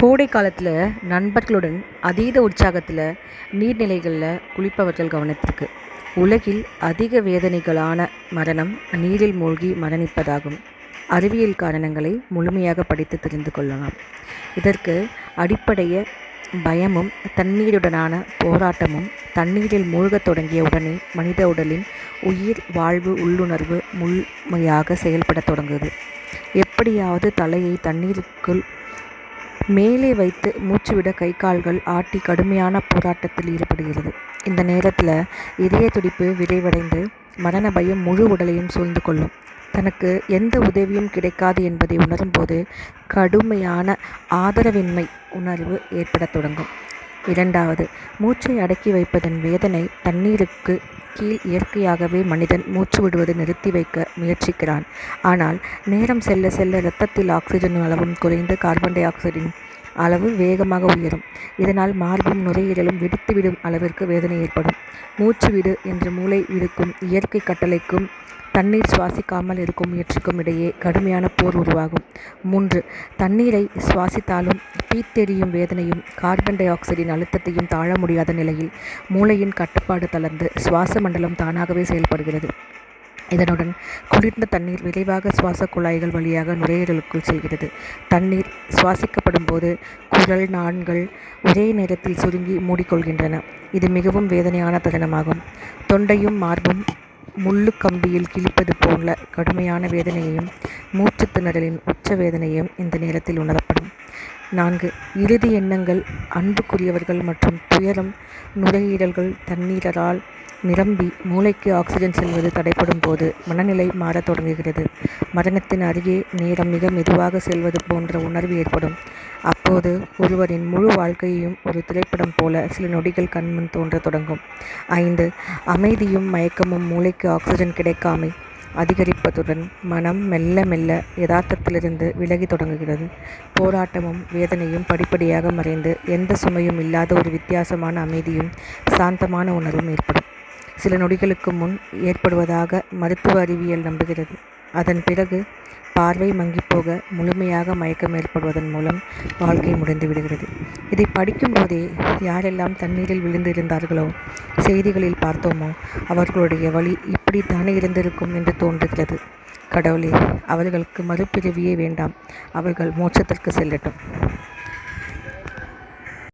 கோடை காலத்தில் நண்பர்களுடன் அதீத உற்சாகத்தில் நீர்நிலைகளில் குளிப்பவர்கள் கவனத்திற்கு. உலகில் அதிக வேதனைகளான மரணம் நீரில் மூழ்கி மரணிப்பதாகும். அறிவியல் காரணங்களை முழுமையாக படித்து தெரிந்து கொள்ளலாம். இதற்கு அடிப்படைய பயமும் தண்ணீருடனான போராட்டமும் தண்ணீரில் மூழ்கத் தொடங்கிய உடனே மனித உடலின் உயிர் வாழ்வு உள்ளுணர்வு முழுமையாக செயல்பட தொடங்குது. எப்படியாவது தலையை தண்ணீருக்குள் மேலே வைத்து மூச்சுவிட கை கால்கள் ஆட்டி கடுமையான போராட்டத்தில் ஈடுபடுகிறது. இந்த நேரத்தில் இதய துடிப்பு விரைவடைந்து மரண பயம் முழு உடலையும் சூழ்ந்து கொள்ளும். தனக்கு எந்த உதவியும் கிடைக்காது என்பதை உணரும்போது கடுமையான ஆதரவின்மை உணர்வு ஏற்படத் தொடங்கும். இரண்டாவது, மூச்சை அடக்கி வைப்பதன் வேதனை. தண்ணீருக்கு கீழ் இயற்கையாகவே மனிதன் மூச்சு விடுவதை நிறுத்தி வைக்க முயற்சிக்கிறான். ஆனால் நேரம் செல்ல செல்ல இரத்தத்தில் ஆக்சிஜன் அளவும் குறைந்து கார்பன் டை ஆக்சைடின் அளவு வேகமாக உயரும். இதனால் மார்பும் நுரையீரலும் வெடித்துவிடும் அளவிற்கு வேதனை ஏற்படும். மூச்சு விடு என்று மூளை விடுக்கும் இயற்கை கட்டளைக்கும் தண்ணீர் சுவாசிக்காமல் இருக்கும் முயற்சிக்கும் இடையே கடுமையான போர் உருவாகும். 3. தண்ணீரை சுவாசித்தாலும் பீத்தெரியும் வேதனையும் கார்பன் டை ஆக்சைடின் அழுத்தத்தையும் தாழ முடியாத நிலையில் மூளையின் கட்டுப்பாடு தளர்ந்து சுவாச மண்டலம் தானாகவே செயல்படுகிறது. இதனுடன் குளிர்ந்த தண்ணீர் விரைவாக சுவாச குழாய்கள் வழியாக நுரையீரலுக்குள் செல்கிறது. தண்ணீர் சுவாசிக்கப்படும் போது குரல் நாண்கள் ஒரே நேரத்தில் சுருங்கி மூடிக்கொள்கின்றன. இது மிகவும் வேதனையான தருணமாகும். தொண்டையும் மார்பும் முள்ளு கம்பியில் கிழிப்பது போல கடுமையான வேதனையையும் மூச்சு திணறலின் உச்ச வேதனையும் இந்த நேரத்தில் உணரப்படும். 4. இறுதி எண்ணங்கள். அன்புக்குரியவர்கள் மற்றும் துயரம். நுரையீரல்கள் தண்ணீரால் நிரம்பி மூளைக்கு ஆக்சிஜன் செல்வது தடைப்படும் போது மனநிலை மாறத் தொடங்குகிறது. மரணத்தின் அருகே நேரம் மிக மெதுவாக செல்வது போன்ற உணர்வு ஏற்படும். அப்போது ஒருவரின் முழு வாழ்க்கையையும் ஒரு திரைப்படம் போல சில நொடிகள் கண்முன் தோன்றத் தொடங்கும். 5. அமைதியும் மயக்கமும். மூளைக்கு ஆக்சிஜன் கிடைக்காமை அதிகரிப்பதுடன் மனம் மெல்ல மெல்ல யதார்த்தத்திலிருந்து விலகி தொடங்குகிறது. போராட்டமும் வேதனையும் படிப்படியாக மறைந்து எந்த சுமையும் இல்லாத ஒரு வித்தியாசமான அமைதியும் சாந்தமான உணர்வும் ஏற்படும். சில நொடிகளுக்கு முன் ஏற்படுவதாக மருத்துவ அறிவியல் நம்புகிறது. அதன் பிறகு பார்வை மங்கிப்போக முழுமையாக மயக்கம் ஏற்படுவதன் மூலம் வாழ்க்கை முடிந்து விடுகிறது. இதை படிக்கும்போதே யாரெல்லாம் தண்ணீரில் விழுந்திருந்தார்களோ, செய்திகளில் பார்த்தோமோ, அவர்களுடைய வழி இப்படித்தானே இருந்திருக்கும் என்று தோன்றுகிறது. கடவுளே, அவர்களுக்கு மறுபிறவியே வேண்டாம், அவர்கள் மோட்சத்திற்கு செல்லட்டும்.